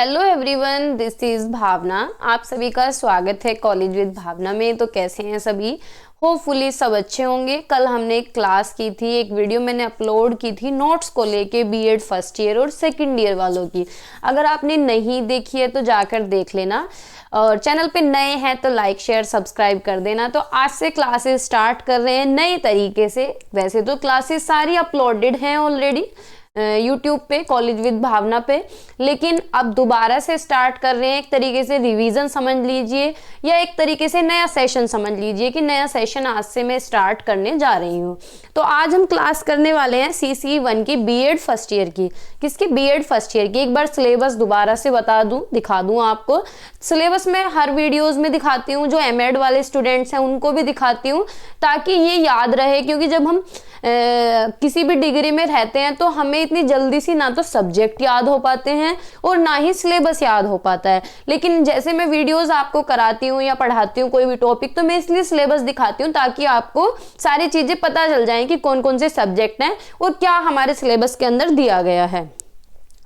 Hello everyone, this is भावना। आप सभी का स्वागत है कॉलेज विद भावना में। तो कैसे हैं सभी? होपफुली सब अच्छे होंगे। कल हमने एक क्लास की थी, एक वीडियो मैंने अपलोड की थी नोट्स को लेके बीएड फर्स्ट ईयर और सेकंड ईयर वालों की। अगर आपने नहीं देखी है तो जाकर देख लेना, और चैनल पे नए हैं तो लाइक शेयर सब्सक्राइब कर देना। तो आज से क्लासेस स्टार्ट कर रहे हैं नए तरीके से। वैसे तो क्लासेस सारी अपलोडेड हैं ऑलरेडी यूट्यूब पे कॉलेज विद भावना पे, लेकिन अब दोबारा से स्टार्ट कर रहे हैं। एक तरीके से रिवीजन समझ लीजिए या एक तरीके से नया सेशन समझ लीजिए कि नया सेशन आज से मैं स्टार्ट करने जा रही हूँ। तो आज हम क्लास करने वाले हैं CC1 की बीएड फर्स्ट ईयर की। किसकी? बीएड फर्स्ट ईयर की। एक बार सिलेबस दोबारा से बता दूं, दिखा दूं आपको। सिलेबस में हर वीडियोस में दिखाती हूँ, जो एमएड वाले स्टूडेंट्स हैं उनको भी दिखाती हूँ ताकि ये याद रहे, क्योंकि जब हम किसी भी डिग्री में रहते हैं तो हमें इतनी जल्दी सी ना तो सब्जेक्ट याद हो पाते हैं और ना ही सिलेबस याद हो पाता है। लेकिन जैसे मैं वीडियोस आपको कराती हूँ या पढ़ाती हूँ कोई भी टॉपिक, तो मैं इसलिए सिलेबस दिखाती हूँ ताकि आपको सारी चीजें पता चल जाएं कि कौन कौन से सब्जेक्ट हैं और क्या हमारे सिलेबस के अंदर दिया गया है।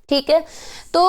ठीक है, तो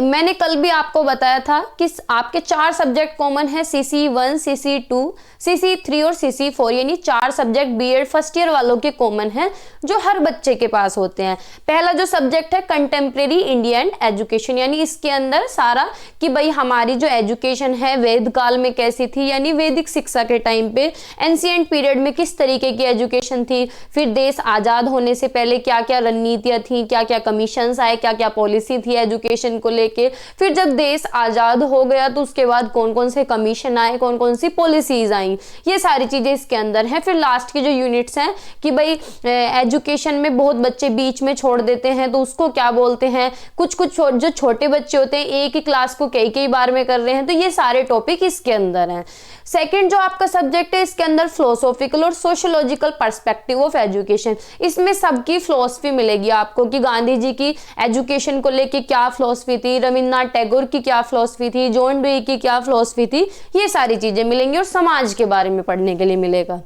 मैंने कल भी आपको बताया था कि आपके 4 सब्जेक्ट कॉमन है, CC1, CC2, CC3 और CC4, यानी 4 सब्जेक्ट बीएड फर्स्ट ईयर वालों के कॉमन हैं जो हर बच्चे के पास होते हैं। पहला जो सब्जेक्ट है कंटेम्प्रेरी इंडियन एजुकेशन, यानी इसके अंदर सारा कि भाई हमारी जो एजुकेशन है वेद काल में कैसी थी, यानी वैदिक शिक्षा के टाइम पे एंशिएंट पीरियड में किस तरीके की एजुकेशन थी, फिर देश आजाद होने से पहले क्या क्या रणनीतियां थी, क्या क्या कमीशंस आए, क्या क्या पॉलिसी थी एजुकेशन को लेके, फिर जब देश आजाद हो गया तो उसके बाद कौन कौन से कमीशन आए, कौन कौन सी पॉलिसीज आई, ये सारी चीजें इसके अंदर हैं। फिर लास्ट के जो यूनिट्स हैं कि भाई एजुकेशन में बहुत बच्चे बीच में छोड़ देते हैं तो उसको क्या बोलते हैं, कुछ जो छोटे बच्चे होते हैं एक ही क्लास को कई कई बार में कर रहे हैं, तो ये सारे टॉपिक इसके अंदर हैं। सेकेंड जो आपका सब्जेक्ट है इसके अंदर फिलोसॉफिकल और सोशियोलॉजिकल पर्सपेक्टिव ऑफ एजुकेशन। इसमें सबकी फिलोसफी मिलेगी आपको कि गांधी जी की एजुकेशन को लेके क्या फिलोसफी थी, रविन्द्रनाथ टैगोर की क्या फिलोसफी थी, जॉन डुई की क्या फिलोसफी थी, ये सारी चीजें मिलेंगी और समाज के बारे में पढ़ने के लिए मिलेगा।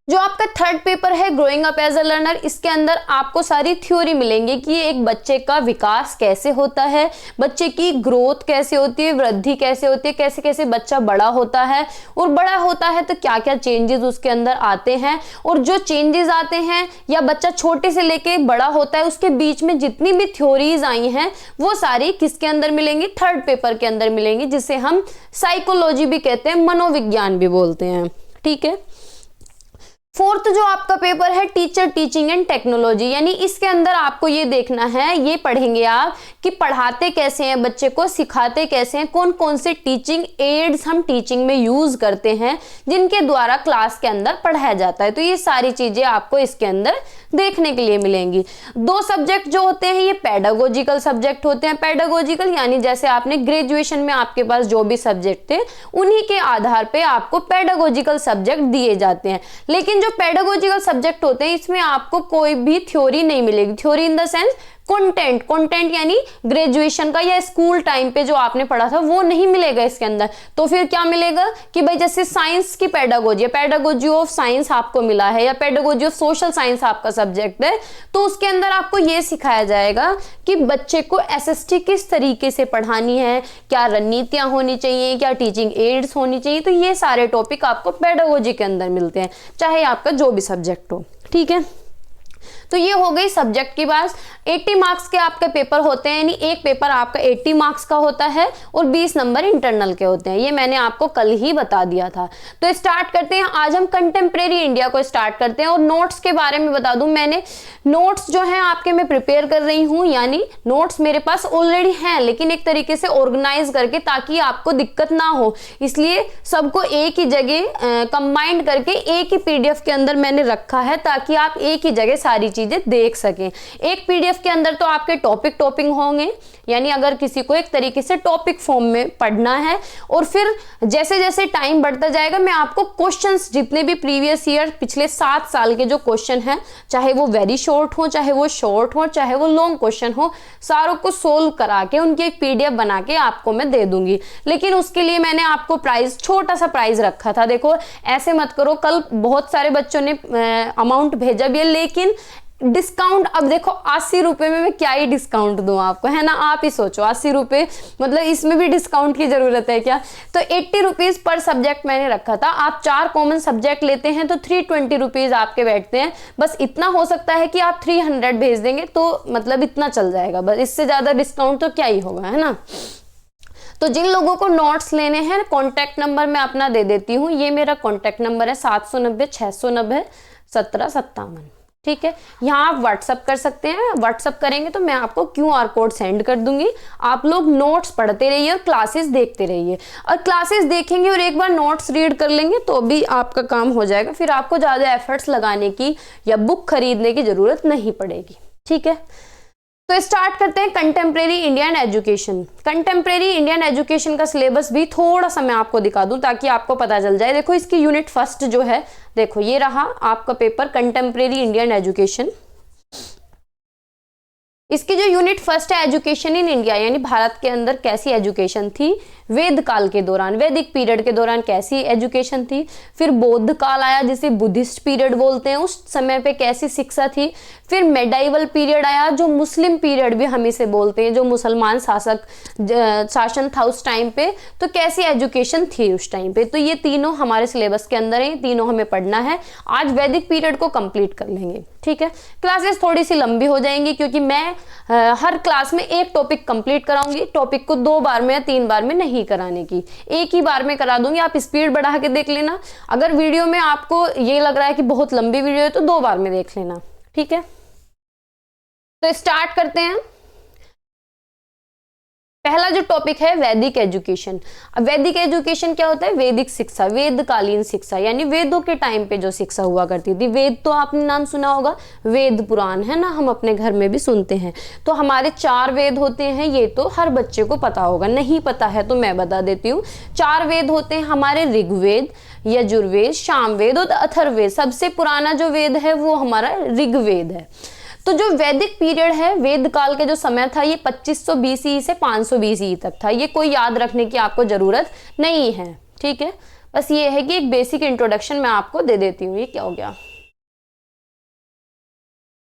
जो आपका थर्ड पेपर है growing up as a learner, इसके अंदर आपको सारी थ्योरी मिलेंगी कि एक बच्चे का विकास कैसे होता है, बच्चे की ग्रोथ कैसे होती है, वृद्धि कैसे होती है, कैसे कैसे बच्चा बड़ा होता है, और बड़ा होता है तो क्या क्या चेंजेस उसके अंदर आते हैं, और जो चेंजेस आते हैं या बच्चा छोटे से लेके बड़ा होता है उसके बीच में जितनी भी थ्योरीज आई हैं वो सारी किसके अंदर मिलेंगी? थर्ड पेपर के अंदर मिलेंगी, जिसे हम साइकोलॉजी भी कहते हैं, मनोविज्ञान भी बोलते हैं। ठीक है, फोर्थ जो आपका पेपर है टीचर टीचिंग एंड टेक्नोलॉजी, यानी इसके अंदर आपको ये देखना है, ये पढ़ेंगे आप कि पढ़ाते कैसे हैं बच्चे को, सिखाते कैसे हैं, कौन कौन से टीचिंग एड्स हम टीचिंग में यूज करते हैं जिनके द्वारा क्लास के अंदर पढ़ाया जाता है। तो ये सारी चीजें आपको इसके अंदर देखने के लिए मिलेंगी। 2 सब्जेक्ट जो होते हैं ये पेडागोजिकल सब्जेक्ट होते हैं। पेडागोजिकल यानी जैसे आपने ग्रेजुएशन में आपके पास जो भी सब्जेक्ट थे उन्हीं के आधार पे आपको पेडागोजिकल सब्जेक्ट दिए जाते हैं। लेकिन जो पेडागोजिकल सब्जेक्ट होते हैं इसमें आपको कोई भी थ्योरी नहीं मिलेगी। Theory in the sense content यानी ग्रेजुएशन का या स्कूल टाइम पे जो आपने पढ़ा था वो नहीं मिलेगा इसके अंदर। तो फिर क्या मिलेगा कि भाई जैसे साइंस की पेडागोजी, पेडागोजी ऑफ साइंस आपको मिला है या पेडागोजी ऑफ सोशल साइंस आपका सब्जेक्ट है, तो उसके अंदर आपको ये सिखाया जाएगा कि बच्चे को एसएसटी किस तरीके से पढ़ानी है, क्या रणनीतियां होनी चाहिए, क्या टीचिंग एड्स होनी चाहिए। तो ये सारे टॉपिक आपको पेडागोजी के अंदर मिलते हैं, चाहे आपका जो भी सब्जेक्ट हो। ठीक है, तो ये हो गई सब्जेक्ट की बात। 80 मार्क्स के आपके पेपर होते हैं, यानी एक पेपर आपका 80 मार्क्स का होता है और 20 नंबर इंटरनल के होते हैं। ये मैंने आपको कल ही बता दिया था। तो स्टार्ट करते हैं, आज हम कंटेम्प्रेरी इंडिया को स्टार्ट करते हैं। और नोट्स के बारे में बता दूं, मैंने नोट्स जो हैं आपके मैं प्रिपेयर कर रही हूँ, यानी नोट्स मेरे पास ऑलरेडी हैं लेकिन एक तरीके से ऑर्गेनाइज करके ताकि आपको दिक्कत ना हो, इसलिए सबको एक ही जगह कंबाइंड करके एक ही पीडीएफ के अंदर मैंने रखा है ताकि आप एक ही जगह सारी चीजें देख सकें। एक पीडीएफ के अंदर तो आपके टॉपिक होंगे, यानी अगर किसी को एक तरीके से टॉपिक फॉर्म में पढ़ना है, और फिर जैसे जैसे टाइम बढ़ता जाएगा मैं आपको क्वेश्चंस जितने भी प्रीवियस ईयर पिछले 7 साल के जो क्वेश्चन हैं, चाहे वो वेरी शॉर्ट हो, चाहे वो शॉर्ट हो, चाहे वो लॉन्ग क्वेश्चन हो, सारों को सोल्व करा के उनकी एक पीडीएफ बना के आपको मैं दे दूंगी। लेकिन उसके लिए मैंने आपको प्राइस, छोटा सा प्राइस रखा था। देखो ऐसे मत करो, कल बहुत सारे बच्चों ने अमाउंट भेजा भी है, लेकिन डिस्काउंट, अब देखो 80 रुपए में मैं क्या ही डिस्काउंट दूं आपको, है ना, आप ही सोचो 80 रुपए, मतलब इसमें भी डिस्काउंट की जरूरत है क्या। तो 80 रुपीज पर सब्जेक्ट मैंने रखा था। आप 4 कॉमन सब्जेक्ट लेते हैं तो 320 रुपीज आपके बैठते हैं। बस इतना हो सकता है कि आप 300 भेज देंगे तो मतलब इतना चल जाएगा, बस इससे ज्यादा डिस्काउंट तो क्या ही होगा, है ना। तो जिन लोगों को नोट्स लेने हैं, कॉन्टैक्ट नंबर मैं अपना दे देती हूँ। ये मेरा कॉन्टैक्ट नंबर है 790 690 1757। ठीक है, यहाँ आप व्हाट्सअप कर सकते हैं। व्हाट्सअप करेंगे तो मैं आपको QR कोड सेंड कर दूंगी। आप लोग नोट्स पढ़ते रहिए और क्लासेस देखते रहिए, और क्लासेस देखेंगे और एक बार नोट्स रीड कर लेंगे तो भी आपका काम हो जाएगा। फिर आपको ज़्यादा एफर्ट्स लगाने की या बुक खरीदने की ज़रूरत नहीं पड़ेगी। ठीक है, तो स्टार्ट करते हैं contemporary Indian education. Contemporary Indian education का सिलेबस भी थोड़ा सा मैं आपको दिखा दूं ताकि आपको पता चल जाए। देखो इसकी यूनिट फर्स्ट जो है, देखो ये रहा आपका पेपर कंटेम्प्रेरी इंडियन एजुकेशन। इसकी जो यूनिट फर्स्ट है एजुकेशन इन इंडिया, यानी भारत के अंदर कैसी एजुकेशन थी वेद काल के दौरान, वैदिक पीरियड के दौरान कैसी एजुकेशन थी। फिर बौद्ध काल आया जिसे बुद्धिस्ट पीरियड बोलते हैं, उस समय पे कैसी शिक्षा थी। फिर मेडाइवल पीरियड आया जो मुस्लिम पीरियड भी हम इसे बोलते हैं, जो मुसलमान शासन था उस टाइम पे, तो कैसी एजुकेशन थी उस टाइम पे। तो ये तीनों हमारे सिलेबस के अंदर है, तीनों हमें पढ़ना है। आज वैदिक पीरियड को कंप्लीट कर लेंगे। ठीक है, क्लासेस थोड़ी सी लंबी हो जाएंगी क्योंकि मैं हर क्लास में एक टॉपिक कंप्लीट कराऊंगी। टॉपिक को 2 बार में या 3 बार में नहीं कराने की, एक ही बार में करा दूंगी। आप स्पीड बढ़ा के देख लेना। अगर वीडियो में आपको ये लग रहा है कि बहुत लंबी वीडियो है तो 2 बार में देख लेना। ठीक है, तो स्टार्ट करते हैं। पहला जो टॉपिक है वैदिक एजुकेशन। अब वैदिक एजुकेशन क्या होता है, वैदिक शिक्षा, वेदकालीन शिक्षा, यानी वेदों के टाइम पे जो शिक्षा हुआ करती थी। वेद तो आपने नाम सुना होगा, वेद पुराण, है ना, हम अपने घर में भी सुनते हैं। तो हमारे 4 वेद होते हैं, ये तो हर बच्चे को पता होगा, नहीं पता है तो मैं बता देती हूँ। 4 वेद होते हैं हमारे, ऋग्वेद, यजुर्वेद, सामवेद और अथर्ववेद। सबसे पुराना जो वेद है वो हमारा ऋग्वेद है। तो जो वैदिक पीरियड है, वेद काल के जो समय था, ये 2500 BCE से 500 BCE तक था। ये कोई याद रखने की आपको जरूरत नहीं है। ठीक है, बस ये है कि एक बेसिक इंट्रोडक्शन मैं आपको दे देती हूँ। ये क्या हो गया,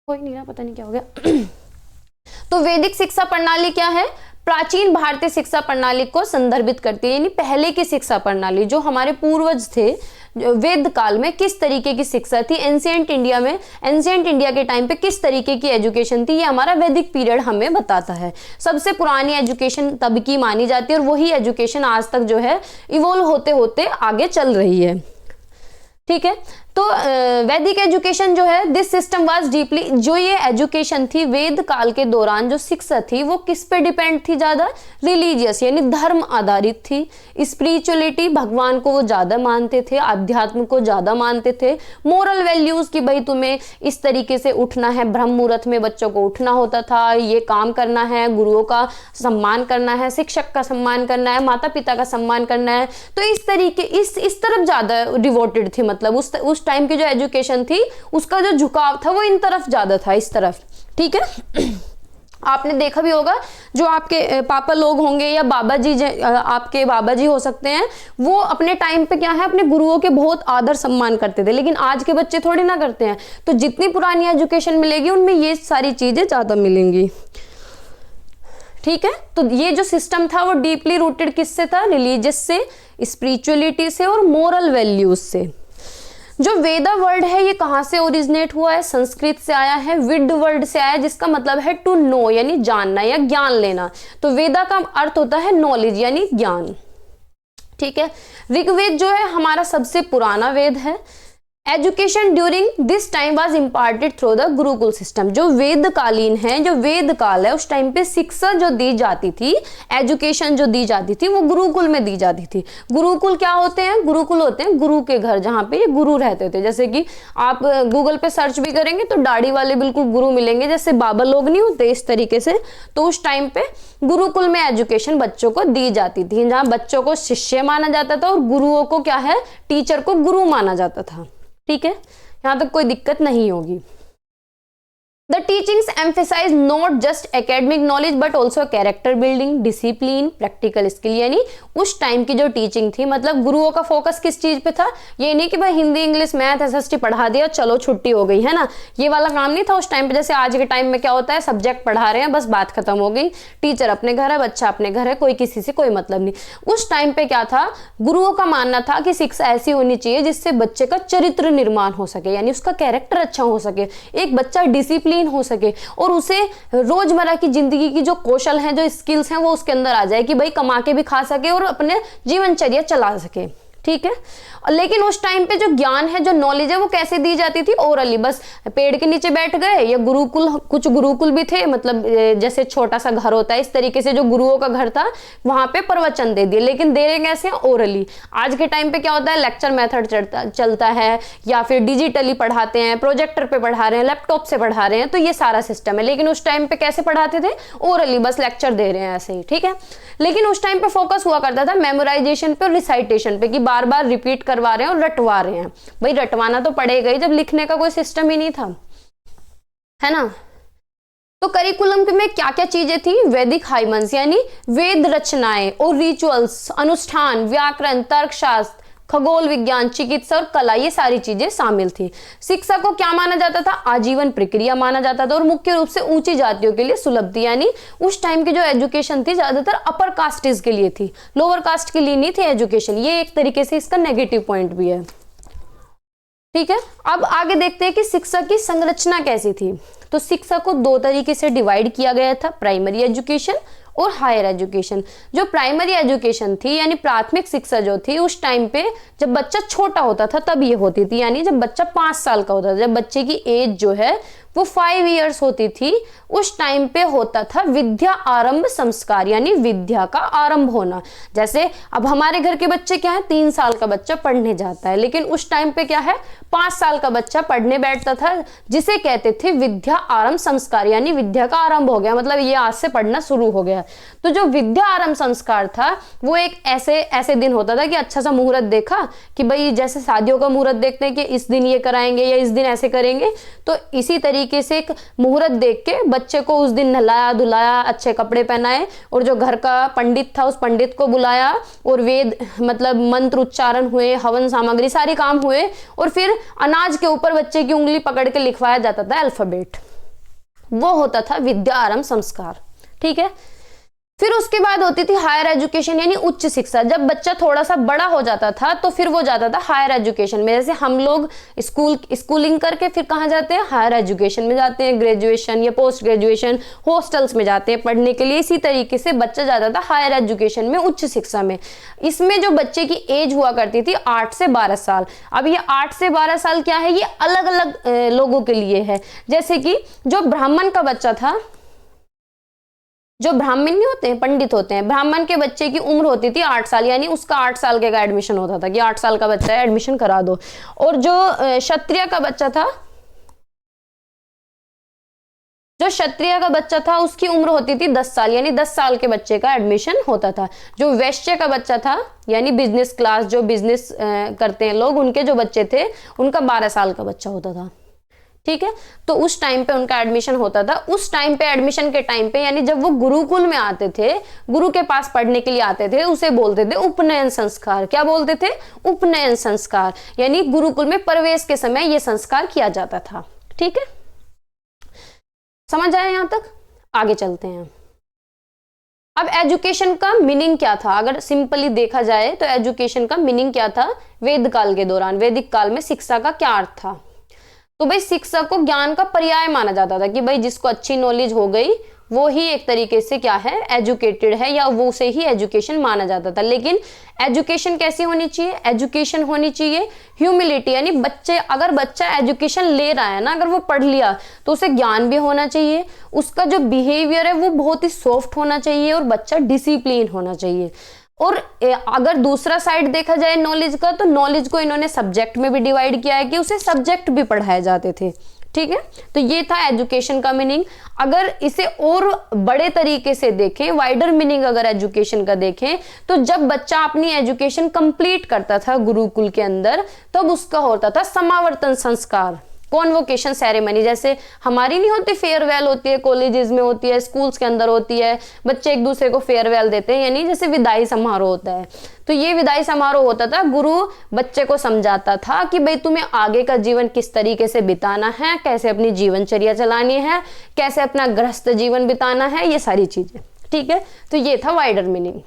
कोई नहीं रहा, पता नहीं क्या हो गया। तो वैदिक शिक्षा प्रणाली क्या है, प्राचीन भारतीय शिक्षा प्रणाली को संदर्भित करती है, यानी पहले की शिक्षा प्रणाली, जो हमारे पूर्वज थे वेद काल में किस तरीके की शिक्षा थी। एंशिएंट इंडिया में, एंशिएंट इंडिया के टाइम पे किस तरीके की एजुकेशन थी, ये हमारा वैदिक पीरियड हमें बताता है। सबसे पुरानी एजुकेशन तब की मानी जाती है और वही एजुकेशन आज तक जो है इवोल्व होते होते आगे चल रही है। ठीक है, तो वैदिक एजुकेशन जो है, दिस सिस्टम वाज डीपली, जो ये एजुकेशन थी वेद काल के दौरान जो शिक्षा थी वो किस पे डिपेंड थी, ज्यादा रिलीजियस यानी धर्म आधारित थी। स्पिरिचुअलिटी, भगवान को वो ज्यादा मानते थे, आध्यात्म को ज्यादा मानते थे। मोरल वैल्यूज की भाई तुम्हें इस तरीके से उठना है, ब्रह्म मुहूर्त में बच्चों को उठना होता था, ये काम करना है, गुरुओं का सम्मान करना है, शिक्षक का सम्मान करना है, माता पिता का सम्मान करना है। तो इस तरीके इस तरफ ज्यादा डिवोटेड थी, मतलब उस टाइम की जो एजुकेशन थी उसका जो झुकाव था वो इन तरफ ज्यादा था, इस तरफ। ठीक है, आपने देखा भी होगा जो आपके पापा लोग होंगे या बाबा जी, आपके बाबा जी हो सकते हैं, वो अपने टाइम पे क्या है अपने गुरुओं के बहुत आदर सम्मान करते थे, लेकिन आज के बच्चे थोड़ी ना करते हैं। तो जितनी पुरानी एजुकेशन मिलेगी उनमें ये सारी चीजें ज्यादा मिलेंगी। ठीक है, तो ये जो सिस्टम था वो डीपली रूटेड किससे था, रिलीजियस से, स्पिरिचुअलिटी से और मोरल वैल्यूज से। जो वेदा वर्ड है ये कहाँ से ओरिजिनेट हुआ है, संस्कृत से आया है, विद वर्ड से आया है, जिसका मतलब है टू नो यानी जानना या ज्ञान लेना। तो वेदा का अर्थ होता है नॉलेज यानी ज्ञान। ठीक है, ऋग्वेद जो है हमारा सबसे पुराना वेद है। Education during this time was imparted through the Gurukul system. जो वेदकालीन है, जो वेद काल है, उस टाइम पे शिक्षा जो दी जाती थी, एजुकेशन जो दी जाती थी वो गुरुकुल में दी जाती थी। गुरुकुल क्या होते हैं, गुरुकुल होते हैं गुरु के घर, जहाँ पे ये गुरु रहते थे। जैसे कि आप गूगल पे सर्च भी करेंगे तो दाढ़ी वाले बिल्कुल गुरु मिलेंगे, जैसे बाबा लोग नहीं होते इस तरीके से। तो उस टाइम पे गुरुकुल में एजुकेशन बच्चों को दी जाती थी, जहाँ बच्चों को शिष्य माना जाता था और गुरुओं को क्या है, टीचर को गुरु माना जाता था। ठीक है, यहाँ तक कोई दिक्कत नहीं होगी। The teachings emphasize not just academic knowledge but also character building, discipline, practical skill. यानी उस टाइम की जो टीचिंग थी, मतलब गुरुओं का फोकस किस चीज पे था, ये नहीं कि भाई हिंदी इंग्लिश मैथ एसएसटी पढ़ा दिया चलो छुट्टी हो गई, है ना, ये वाला काम नहीं था उस टाइम पे। जैसे आज के टाइम में क्या होता है, सब्जेक्ट पढ़ा रहे हैं बस बात खत्म हो गई, टीचर अपने घर है, बच्चा अपने घर है, कोई किसी से कोई मतलब नहीं। उस टाइम पे क्या था, गुरुओं का मानना था कि शिक्षा ऐसी होनी चाहिए जिससे बच्चे का चरित्र निर्माण हो सके, यानी उसका कैरेक्टर अच्छा हो सके, एक बच्चा डिसिप्लिन हो सके और उसे रोजमर्रा की जिंदगी की जो कौशल हैं, जो स्किल्स हैं, वो उसके अंदर आ जाए कि भाई कमा के भी खा सके और अपने जीवनचर्या चला सके। ठीक है, लेकिन उस टाइम पे जो ज्ञान है, जो नॉलेज है, वो कैसे दी जाती थी, ओरली, बस पेड़ के नीचे बैठ गए, या गुरुकुल, कुछ गुरुकुल भी थे, मतलब जैसे छोटा सा घर होता है इस तरीके से जो गुरुओं का घर था, वहां पे प्रवचन दे दिए, लेकिन दे रहे कैसे, ओरली। आज के टाइम पे क्या होता है, लेक्चर मेथड चलता है, या फिर डिजिटली पढ़ाते हैं, प्रोजेक्टर पे पढ़ा रहे हैं, लैपटॉप से पढ़ा रहे हैं, तो ये सारा सिस्टम है। लेकिन उस टाइम पे कैसे पढ़ाते थे, ओरली, बस लेक्चर दे रहे हैं ऐसे ही। ठीक है, लेकिन उस टाइम पे फोकस हुआ करता था मेमोराइजेशन पे और रिसाइटेशन पे, कि बार बार रिपीट करवा रहे हैं और रटवा रहे हैं। भाई रटवाना तो पड़ेगा ही जब लिखने का कोई सिस्टम ही नहीं था, है ना। तो करिकुलम में क्या क्या चीजें थी, वैदिक हाइमन्स यानी वेद रचनाएं और रिचुअल्स, अनुष्ठान, व्याकरण, तर्कशास्त्र, खगोल विज्ञान, चिकित्सा और कला, ये सारी चीजें शामिल थी। शिक्षा को क्या माना जाता था, आजीवन प्रक्रिया माना जाता था और मुख्य रूप से ऊंची जातियों के लिए सुलभ थी। यानी उस टाइम की जो एजुकेशन थी ज्यादातर अपर कास्टेज के लिए थी, लोअर कास्ट के लिए नहीं थी एजुकेशन। ये एक तरीके से इसका नेगेटिव पॉइंट भी है। ठीक है, अब आगे देखते हैं कि शिक्षा की संरचना कैसी थी। तो शिक्षा को दो तरीके से डिवाइड किया गया था, प्राइमरी एजुकेशन और हायर एजुकेशन। जो प्राइमरी एजुकेशन थी यानी प्राथमिक शिक्षा जो थी, उस टाइम पे जब बच्चा छोटा होता था तब ये होती थी, यानी जब बच्चा 5 साल का होता था, जब बच्चे की एज जो है वो 5 इयर्स होती थी, उस टाइम पे होता था विद्या आरंभ संस्कार, यानी विद्या का आरंभ होना। जैसे अब हमारे घर के बच्चे क्या है, 3 साल का बच्चा पढ़ने जाता है, लेकिन उस टाइम पे क्या है, 5 साल का बच्चा पढ़ने बैठता था, जिसे कहते थे विद्या आरंभ संस्कार, यानी विद्या का आरंभ हो गया, मतलब ये आज से पढ़ना शुरू हो गया। तो जो विद्या आरंभ संस्कार था वो एक ऐसे दिन होता था कि अच्छा सा मुहूर्त देखा कि भाई जैसे शादियों का मुहूर्त देखते हैं कि इस दिन ये कराएंगे या इस दिन ऐसे करेंगे, तो इसी तरीके से एक मुहूर्त देख के बच्चे को उस दिन नहलाया धुलाया, अच्छे कपड़े पहनाए और जो घर का पंडित था उस पंडित को बुलाया और वेद मतलब मंत्र उच्चारण हुए, हवन सामग्री सारे काम हुए और फिर अनाज के ऊपर बच्चे की उंगली पकड़ के लिखवाया जाता था अल्फाबेट। वो होता था विद्या आरंभ संस्कार। ठीक है, फिर उसके बाद होती थी हायर एजुकेशन यानी उच्च शिक्षा। जब बच्चा थोड़ा सा बड़ा हो जाता था तो फिर वो जाता था हायर एजुकेशन में। जैसे हम लोग स्कूलिंग करके फिर कहाँ जाते हैं, हायर एजुकेशन में जाते हैं, ग्रेजुएशन या पोस्ट ग्रेजुएशन हॉस्टल्स में जाते हैं पढ़ने के लिए। इसी तरीके से बच्चा जाता था हायर एजुकेशन में, उच्च शिक्षा में। इसमें जो बच्चे की एज हुआ करती थी 8 से 12 साल। अब ये 8 से 12 साल क्या है, ये अलग अलग लोगों के लिए है। जैसे कि जो ब्राह्मण का बच्चा था, जो ब्राह्मण नहीं होते हैं, पंडित होते हैं, ब्राह्मण के बच्चे की उम्र होती थी 8 साल, यानी उसका 8 साल का एडमिशन होता था कि 8 साल का बच्चा है एडमिशन करा दो। और जो क्षत्रिय का बच्चा था, उसकी उम्र होती थी 10 साल, यानी 10 साल के बच्चे का एडमिशन होता था। जो वैश्य का बच्चा था यानी बिजनेस क्लास, जो बिजनेस करते हैं लोग, उनके जो बच्चे थे उनका 12 साल का बच्चा होता था। ठीक है, तो उस टाइम पे उनका एडमिशन होता था। उस टाइम पे एडमिशन के टाइम पे यानी जब वो गुरुकुल में आते थे, गुरु के पास पढ़ने के लिए आते थे, उसे बोलते थे उपनयन संस्कार। क्या बोलते थे, उपनयन संस्कार, यानी गुरुकुल में प्रवेश के समय यह संस्कार किया जाता था। ठीक है, समझ आया यहां तक, आगे चलते हैं। अब एजुकेशन का मीनिंग क्या था, अगर सिंपली देखा जाए तो एजुकेशन का मीनिंग क्या था वेद काल के दौरान, वैदिक काल में शिक्षा का क्या अर्थ था। तो भाई शिक्षा को ज्ञान का पर्याय माना जाता था कि भाई जिसको अच्छी नॉलेज हो गई वो ही एक तरीके से क्या है, एजुकेटेड है, या वो से ही एजुकेशन माना जाता था। लेकिन एजुकेशन कैसी होनी चाहिए, एजुकेशन होनी चाहिए ह्यूमिलिटी, यानी अगर बच्चा एजुकेशन ले रहा है ना, अगर वो पढ़ लिया तो उसे ज्ञान भी होना चाहिए, उसका जो बिहेवियर है वो बहुत ही सॉफ्ट होना चाहिए और बच्चा डिसिप्लिन होना चाहिए। और अगर दूसरा साइड देखा जाए नॉलेज का, तो नॉलेज को इन्होंने सब्जेक्ट में भी डिवाइड किया है कि उसे सब्जेक्ट भी पढ़ाए जाते थे। ठीक है, तो ये था एजुकेशन का मीनिंग। अगर इसे और बड़े तरीके से देखें, वाइडर मीनिंग अगर एजुकेशन का देखें, तो जब बच्चा अपनी एजुकेशन कंप्लीट करता था गुरुकुल के अंदर, तब उसका होता था समावर्तन संस्कार। कॉन्वोकेशन सेरेमनी, जैसे हमारी नहीं होती फेयरवेल होती है, कॉलेजेस में होती है, स्कूल्स के अंदर होती है, बच्चे एक दूसरे को फेयरवेल देते हैं, यानी जैसे विदाई समारोह होता है। तो ये विदाई समारोह होता था, गुरु बच्चे को समझाता था कि भाई तुम्हें आगे का जीवन किस तरीके से बिताना है, कैसे अपनी जीवनचर्या चलानी है, कैसे अपना गृहस्थ जीवन बिताना है, ये सारी चीजें। ठीक है, तो ये था वाइडर मीनिंग।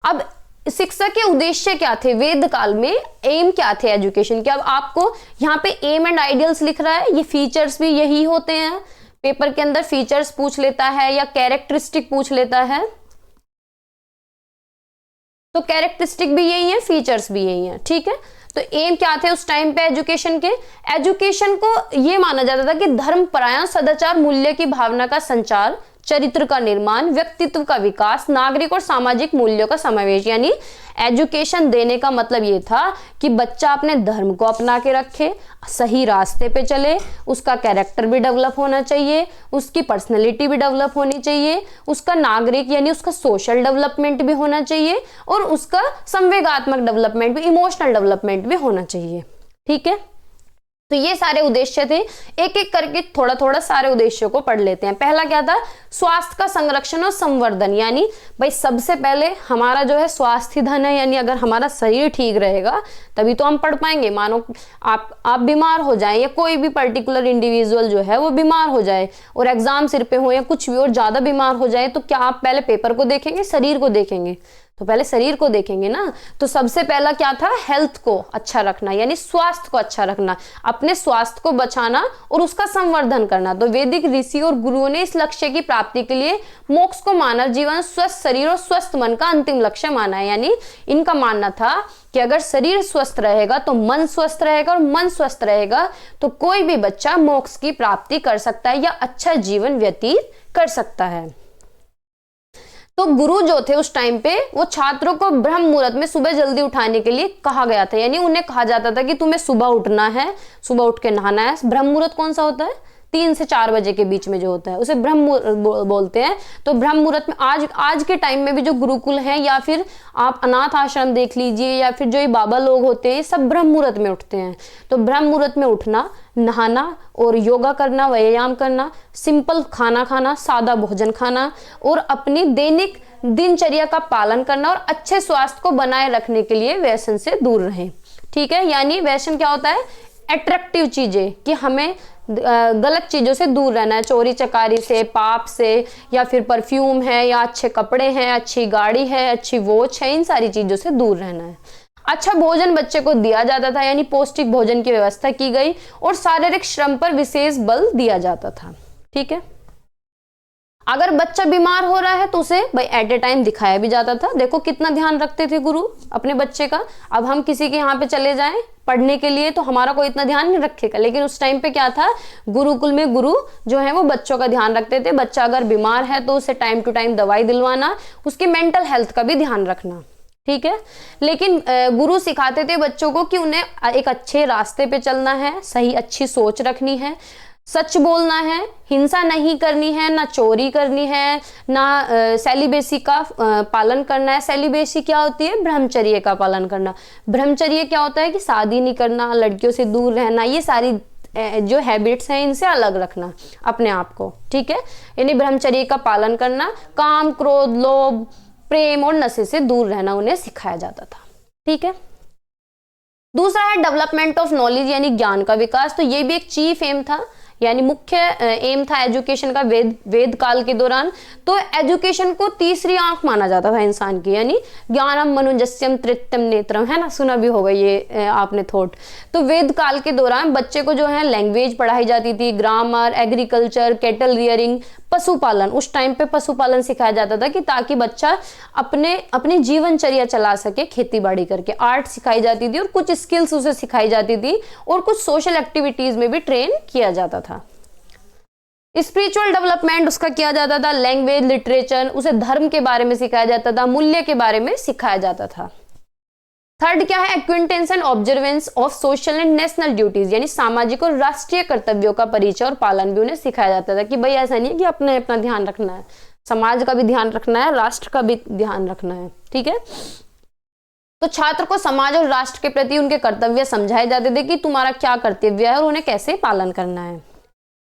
अब शिक्षा के उद्देश्य क्या थे वेद काल में, एम क्या थे एजुकेशन के। अब आपको यहाँ पे एम एंड आइडियल्स लिख रहा है, ये फीचर्स भी यही होते हैं। पेपर के अंदर फीचर्स पूछ लेता है या कैरेक्टरिस्टिक पूछ लेता है, तो कैरेक्टरिस्टिक भी यही है, फीचर्स भी यही है। ठीक है, तो एम क्या थे उस टाइम पे एजुकेशन के। एजुकेशन को ये माना जाता था कि धर्मपरायण सदाचार मूल्य की भावना का संचार, चरित्र का निर्माण, व्यक्तित्व का विकास, नागरिक और सामाजिक मूल्यों का समावेश। यानी एजुकेशन देने का मतलब ये था कि बच्चा अपने धर्म को अपना के रखे, सही रास्ते पे चले, उसका कैरेक्टर भी डेवलप होना चाहिए, उसकी पर्सनैलिटी भी डेवलप होनी चाहिए, उसका नागरिक यानी उसका सोशल डेवलपमेंट भी होना चाहिए, और उसका संवेगात्मक डेवलपमेंट भी, इमोशनल डेवलपमेंट भी होना चाहिए। ठीक है, तो ये सारे उद्देश्य थे। एक एक करके थोड़ा थोड़ा सारे उद्देश्यों को पढ़ लेते हैं। पहला क्या था, स्वास्थ्य का संरक्षण और संवर्धन, यानी भाई सबसे पहले हमारा जो है स्वास्थ्य धन है, यानी अगर हमारा शरीर ठीक रहेगा तभी तो हम पढ़ पाएंगे। मानो आप बीमार हो जाएं या कोई भी पर्टिकुलर इंडिविजुअल जो है वो बीमार हो जाए और एग्जाम सिर पे हो या कुछ भी और ज्यादा बीमार हो जाए, तो क्या आप पहले पेपर को देखेंगे, शरीर को देखेंगे? तो पहले शरीर को देखेंगे ना। तो सबसे पहला क्या था, हेल्थ को अच्छा रखना, यानी स्वास्थ्य को अच्छा रखना, अपने स्वास्थ्य को बचाना और उसका संवर्धन करना। तो वैदिक ऋषि और गुरुओं ने इस लक्ष्य की प्राप्ति के लिए मोक्ष को मानव जीवन, स्वस्थ शरीर और स्वस्थ मन का अंतिम लक्ष्य माना है। यानी इनका मानना था कि अगर शरीर स्वस्थ रहेगा तो मन स्वस्थ रहेगा, और मन स्वस्थ रहेगा तो कोई भी बच्चा मोक्ष की प्राप्ति कर सकता है या अच्छा जीवन व्यतीत कर सकता है। तो गुरु जो थे उस टाइम पे वो छात्रों को ब्रह्म मुहूर्त में सुबह जल्दी उठाने के लिए कहा गया था, यानी उन्हें कहा जाता था कि तुम्हें सुबह उठना है, सुबह उठ के नहाना है। ब्रह्म मुहूर्त कौन सा होता है, 3 से 4 बजे के बीच में जो होता है उसे ब्रह्म मुहूर्त बोलते हैं। तो ब्रह्म मुहूर्त में आज के टाइम में भी जो गुरुकुल हैं या फिर आप अनाथ आश्रम देख लीजिए या फिर जो ये बाबा लोग होते हैं, सब ब्रह्म मुहूर्त में उठते हैं। तो ब्रह्म मुहूर्त में उठना, नहाना और योगा करना, व्यायाम करना, सिंपल खाना खाना, सादा भोजन खाना और अपनी दैनिक दिनचर्या का पालन करना और अच्छे स्वास्थ्य को बनाए रखने के लिए व्यसन से दूर रहें। ठीक है, यानी व्यसन क्या होता है, अट्रैक्टिव चीजें, कि हमें गलत चीजों से दूर रहना है, चोरी चकारी से, पाप से, या फिर परफ्यूम है या अच्छे कपड़े हैं, अच्छी गाड़ी है, अच्छी वॉच है, इन सारी चीजों से दूर रहना है। अच्छा भोजन बच्चे को दिया जाता था, यानी पौष्टिक भोजन की व्यवस्था की गई और शारीरिक श्रम पर विशेष बल दिया जाता था। ठीक है, अगर बच्चा बीमार हो रहा है तो उसे भाई एट ए टाइम दिखाया भी जाता था। देखो कितना ध्यान रखते थे गुरु अपने बच्चे का। अब हम किसी के यहाँ पे चले जाएं पढ़ने के लिए तो हमारा कोई इतना ध्यान नहीं रखेगा, लेकिन उस टाइम पे क्या था, गुरुकुल में गुरु जो है वो बच्चों का ध्यान रखते थे। बच्चा अगर बीमार है तो उसे टाइम टू टाइम दवाई दिलवाना, उसकी मेंटल हेल्थ का भी ध्यान रखना। ठीक है, लेकिन गुरु सिखाते थे बच्चों को कि उन्हें एक अच्छे रास्ते पे चलना है, सही अच्छी सोच रखनी है, सच बोलना है, हिंसा नहीं करनी है, ना चोरी करनी है, ना सेलिबेसी का पालन करना है। सेलिबेसी क्या होती है, ब्रह्मचर्य का पालन करना। ब्रह्मचर्य क्या होता है कि शादी नहीं करना, लड़कियों से दूर रहना, ये सारी जो हैबिट्स हैं इनसे अलग रखना अपने आप को। ठीक है, यानी ब्रह्मचर्य का पालन करना, काम क्रोध लोभ प्रेम और नशे से दूर रहना उन्हें सिखाया जाता था। ठीक है, दूसरा है डेवलपमेंट ऑफ नॉलेज, यानी ज्ञान का विकास। तो ये भी एक चीफ एम था, यानी मुख्य एम था एजुकेशन का वेद काल के दौरान। तो एजुकेशन को तीसरी आंख माना जाता था इंसान की, यानी ज्ञानम मनुजस्यम तृतीयम नेत्रम, है ना, सुना भी होगा ये आपने थॉट। तो वेद काल के दौरान बच्चे को जो है लैंग्वेज पढ़ाई जाती थी, ग्रामर, एग्रीकल्चर, कैटल रियरिंग, पशुपालन। उस टाइम पे पशुपालन सिखाया जाता था कि ताकि बच्चा अपनी जीवनचर्या चला सके खेती बाड़ी करके। आर्ट सिखाई जाती थी और कुछ स्किल्स उसे सिखाई जाती थी और कुछ सोशल एक्टिविटीज में भी ट्रेन किया जाता था। स्पिरिचुअल डेवलपमेंट उसका किया जाता था, लैंग्वेज लिटरेचर, उसे धर्म के बारे में सिखाया जाता था, मूल्य के बारे में सिखाया जाता था। थर्ड क्या है, acquaintance and observance of social and national duties, यानी सामाजिक और राष्ट्रीय कर्तव्यों का परिचय और पालन भी उन्हें सिखाया जाता था कि भाई ऐसा नहीं है कि अपने अपना ध्यान रखना है, समाज का भी ध्यान रखना है, राष्ट्र का भी ध्यान रखना है। ठीक है, तो छात्र को समाज और राष्ट्र के प्रति उनके कर्तव्य समझाए जाते थे कि तुम्हारा क्या कर्तव्य है और उन्हें कैसे पालन करना है।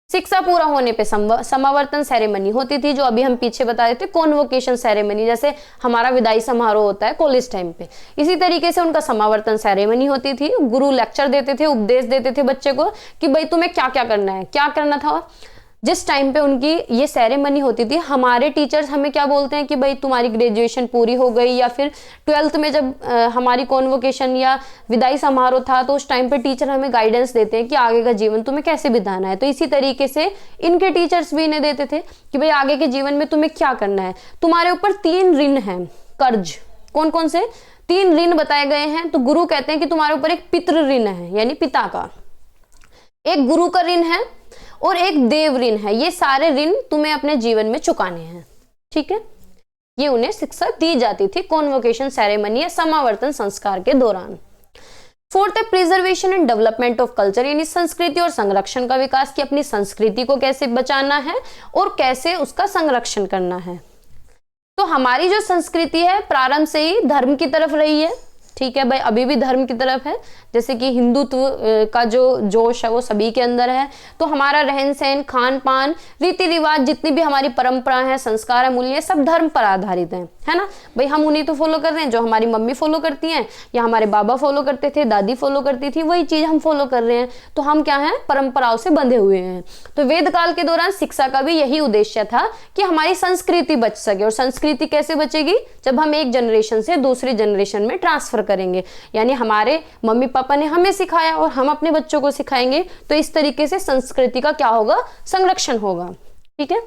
शिक्षा पूरा होने पे समावर्तन सेरेमनी होती थी, जो अभी हम पीछे बता रहे थे, कॉन्वोकेशन सेरेमनी, जैसे हमारा विदाई समारोह होता है कॉलेज टाइम पे, इसी तरीके से उनका समावर्तन सेरेमनी होती थी। गुरु लेक्चर देते थे, उपदेश देते थे बच्चे को कि भाई तुम्हें क्या क्या करना है, क्या करना था। जिस टाइम पे उनकी ये सेरेमनी होती थी, हमारे टीचर्स हमें क्या बोलते हैं कि भाई तुम्हारी ग्रेजुएशन पूरी हो गई, या फिर 12th में जब हमारी कॉन्वोकेशन या विदाई समारोह था, तो उस टाइम पे टीचर हमें गाइडेंस देते हैं कि आगे का जीवन तुम्हें कैसे बिताना है। तो इसी तरीके से इनके टीचर्स भी इन्हें देते थे कि भाई आगे के जीवन में तुम्हें क्या करना है। तुम्हारे ऊपर 3 ऋण हैं, कर्ज। कौन कौन से 3 ऋण बताए गए हैं? तो गुरु कहते हैं कि तुम्हारे ऊपर एक पितृ ऋण है, यानी पिता का, एक गुरु का ऋण है और एक देव ऋण है। ये सारे ऋण तुम्हें अपने जीवन में चुकाने हैं, ठीक है। ये उन्हें शिक्षा दी जाती थी कॉन्वोकेशन सेरेमनी या समावर्तन संस्कार के दौरान। 4th है preservation and development of culture, यानी संस्कृति और संरक्षण का विकास, की अपनी संस्कृति को कैसे बचाना है और कैसे उसका संरक्षण करना है। तो हमारी जो संस्कृति है प्रारंभ से ही धर्म की तरफ रही है, ठीक है भाई, अभी भी धर्म की तरफ है। जैसे कि हिंदुत्व का जो जोश है वो सभी के अंदर है। तो हमारा रहन सहन, खान पान, रीति रिवाज, जितनी भी हमारी परंपरा है, संस्कार है, मूल्य, सब धर्म पर आधारित है ना भाई। हम उन्हीं तो फॉलो कर रहे हैं जो हमारी मम्मी फॉलो करती हैं, या हमारे बाबा फॉलो करते थे, दादी फॉलो करती थी, वही चीज हम फॉलो कर रहे हैं। तो हम क्या है, परंपराओं से बंधे हुए हैं। तो वेद काल के दौरान शिक्षा का भी यही उद्देश्य था कि हमारी संस्कृति बच सके। और संस्कृति कैसे बचेगी? जब हम एक जनरेशन से दूसरी जनरेशन में ट्रांसफर करेंगे, यानी हमारे मम्मी पापा ने हमें सिखाया और हम अपने बच्चों को सिखाएंगे, तो इस तरीके से संस्कृति का क्या होगा, संरक्षण होगा, ठीक है।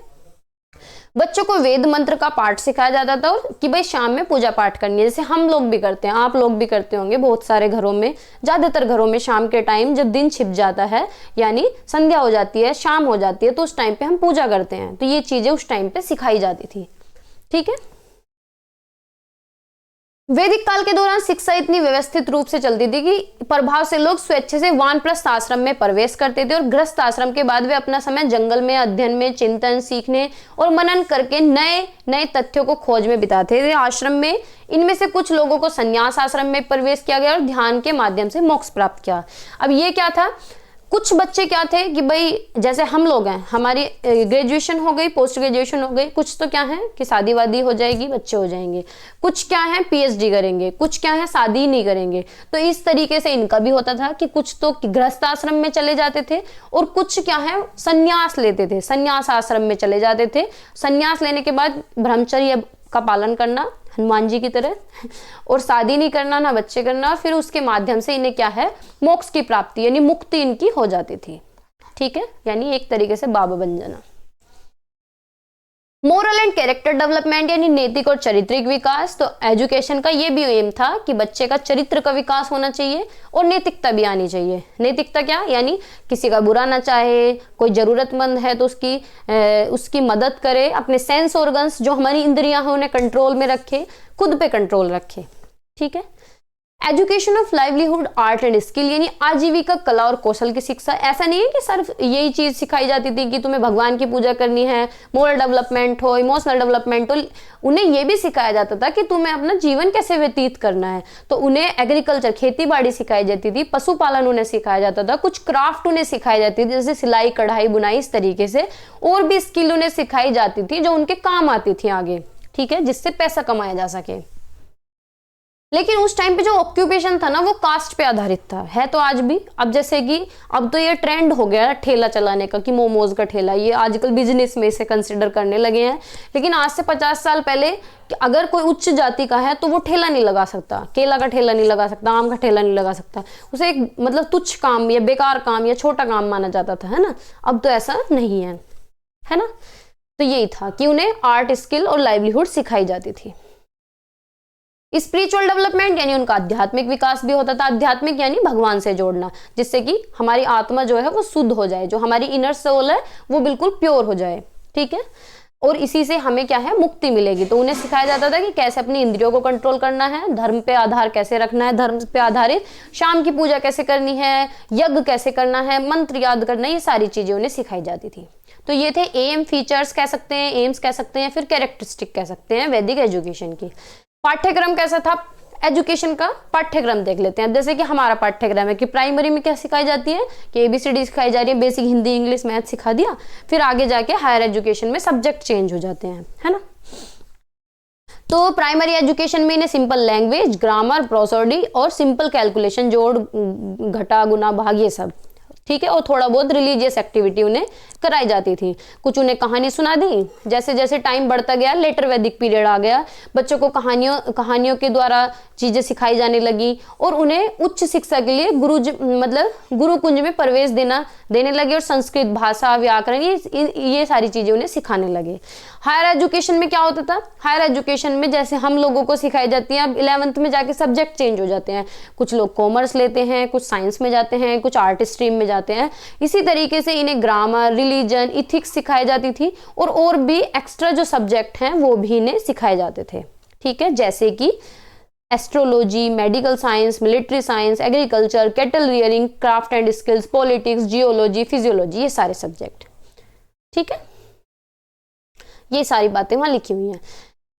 बच्चों को वेद मंत्र का पाठ सिखाया जाता था और कि भाई शाम में पूजा पाठ करनी है, जैसे हम लोग भी करते हैं, आप लोग भी करते होंगे बहुत सारे घरों में। ज्यादातर घरों में शाम के टाइम जब दिन छिप जाता है, यानी संध्या हो जाती है, शाम हो जाती है, तो उस टाइम पे हम पूजा करते हैं। तो ये चीजें उस टाइम पे सिखाई जाती थी, ठीक है। वैदिक काल के दौरान शिक्षा इतनी व्यवस्थित रूप से चलती थी कि प्रभाव से लोग स्वेच्छा से वानप्रस्थ आश्रम में प्रवेश करते थे और गृहस्थ आश्रम के बाद वे अपना समय जंगल में अध्ययन में, चिंतन, सीखने और मनन करके नए नए तथ्यों को खोज में बिताते थे आश्रम में। इनमें से कुछ लोगों को संन्यास आश्रम में प्रवेश किया गया और ध्यान के माध्यम से मोक्ष प्राप्त किया। अब ये क्या था, कुछ बच्चे क्या थे कि भाई जैसे हम लोग हैं, हमारी ग्रेजुएशन हो गई, पोस्ट ग्रेजुएशन हो गई, कुछ तो क्या है कि शादी वादी हो जाएगी, बच्चे हो जाएंगे, कुछ क्या है पीएचडी करेंगे, कुछ क्या है शादी नहीं करेंगे। तो इस तरीके से इनका भी होता था कि कुछ तो गृहस्थ आश्रम में चले जाते थे और कुछ क्या है संन्यास लेते थे, संन्यास आश्रम में चले जाते थे। संन्यास लेने के बाद ब्रह्मचर्य का पालन करना हनुमान जी की तरह, और शादी नहीं करना, ना बच्चे करना, फिर उसके माध्यम से इन्हें क्या है मोक्ष की प्राप्ति यानी मुक्ति इनकी हो जाती थी, ठीक है, यानी एक तरीके से बाबा बन जाना। मोरल एंड कैरेक्टर डेवलपमेंट यानी नैतिक और चारित्रिक विकास। तो एजुकेशन का ये भी एम था कि बच्चे का चरित्र का विकास होना चाहिए और नैतिकता भी आनी चाहिए। नैतिकता क्या, यानी किसी का बुरा ना चाहे, कोई जरूरतमंद है तो उसकी मदद करे, अपने सेंस ऑर्गन्स जो हमारी इंद्रियां हैं उन्हें कंट्रोल में रखे, खुद पे कंट्रोल रखे, ठीक है। Education of livelihood, art and skill यानी आजीविका, कला और कौशल की शिक्षा। ऐसा नहीं है कि सिर्फ यही चीज सिखाई जाती थी कि तुम्हें भगवान की पूजा करनी है, मोरल डेवलपमेंट हो, इमोशनल डेवलपमेंट हो, उन्हें यह भी सिखाया जाता था कि तुम्हें अपना जीवन कैसे व्यतीत करना है। तो उन्हें एग्रीकल्चर, खेती बाड़ी सिखाई जाती थी, पशुपालन उन्हें सिखाया जाता था, कुछ क्राफ्ट उन्हें सिखाई जाती थी जैसे सिलाई, कढ़ाई, बुनाई, इस तरीके से और भी स्किल उन्हें सिखाई जाती थी जो उनके काम आती थी आगे, ठीक है, जिससे पैसा कमाया जा सके। लेकिन उस टाइम पे जो ऑक्यूपेशन था ना वो कास्ट पे आधारित था, है तो आज भी। अब जैसे कि अब तो ये ट्रेंड हो गया ठेला चलाने का कि मोमोज का ठेला, ये आजकल बिजनेस में इसे कंसिडर करने लगे हैं। लेकिन आज से 50 साल पहले कि अगर कोई उच्च जाति का है तो वो ठेला नहीं लगा सकता, केला का ठेला नहीं लगा सकता, आम का ठेला नहीं लगा सकता, उसे एक मतलब तुच्छ काम या बेकार काम या छोटा काम माना जाता था, है ना। अब तो ऐसा नहीं है ना। तो यही था कि उन्हें आर्ट, स्किल और लाइवलीहुड सिखाई जाती थी। स्पिरिचुअल डेवलपमेंट यानी उनका आध्यात्मिक विकास भी होता था। आध्यात्मिक यानी भगवान से जोड़ना, जिससे कि हमारी आत्मा जो है वो शुद्ध हो जाए, जो हमारी इनर सोल है वो बिल्कुल प्योर हो जाए, ठीक है। और इसी से हमें क्या है मुक्ति मिलेगी। तो उन्हें सिखाया जाता था कि कैसे अपनी इंद्रियों को कंट्रोल करना है, धर्म पे आधार कैसे रखना है, धर्म पे आधारित शाम की पूजा कैसे करनी है, यज्ञ कैसे करना है, मंत्र याद करना, ये सारी चीजें उन्हें सिखाई जाती थी। तो ये थे एम, फीचर्स कह सकते हैं, एम्स कह सकते हैं, फिर कैरेक्टरिस्टिक कह सकते हैं वैदिक एजुकेशन की। पाठ्यक्रम कैसा था, एजुकेशन का पाठ्यक्रम देख लेते हैं। जैसे कि हमारा पाठ्यक्रम है कि प्राइमरी में क्या सिखाई जाती है कि ABCD सिखाई जा रही है, बेसिक हिंदी इंग्लिश मैथ सिखा दिया, फिर आगे जाके हायर एजुकेशन में सब्जेक्ट चेंज हो जाते हैं, है ना। तो प्राइमरी एजुकेशन में इन्हें सिंपल लैंग्वेज, ग्रामर, प्रोसोडी और सिंपल कैलकुलेशन, जोड़ घटा गुना भाग, ये सब, ठीक है। और थोड़ा बहुत रिलीजियस एक्टिविटी उन्हें कराई जाती थी। कुछ उन्हें कहानी सुना दी। जैसे जैसे टाइम बढ़ता गया, लेटर वैदिक पीरियड आ गया, बच्चों को कहानियों के द्वारा चीजें सिखाई जाने लगी और उन्हें उच्च शिक्षा के लिए गुरुकुंज में प्रवेश देने लगे और संस्कृत भाषा, व्याकरण, ये सारी चीजें उन्हें सिखाने लगे। हायर एजुकेशन में क्या होता था? हायर एजुकेशन में जैसे हम लोगों को सिखाई जाती है, अब 11th में जाके सब्जेक्ट चेंज हो जाते हैं। कुछ लोग कॉमर्स लेते हैं, कुछ साइंस में जाते हैं, कुछ आर्ट स्ट्रीम में जाते हैं। इसी तरीके से इन्हें ग्रामर, रिलीजन, इथिक्स सिखाई जाती थी और भी एक्स्ट्रा जो सब्जेक्ट हैं वो भी इन्हें सिखाए जाते थे, ठीक है। जैसे कि astrology, medical science, military science, agriculture, cattle rearing, craft and skills, politics, geology, physiology, ये सारे सब्जेक्ट, ठीक है। ये सारी बातें वहां लिखी हुई हैं।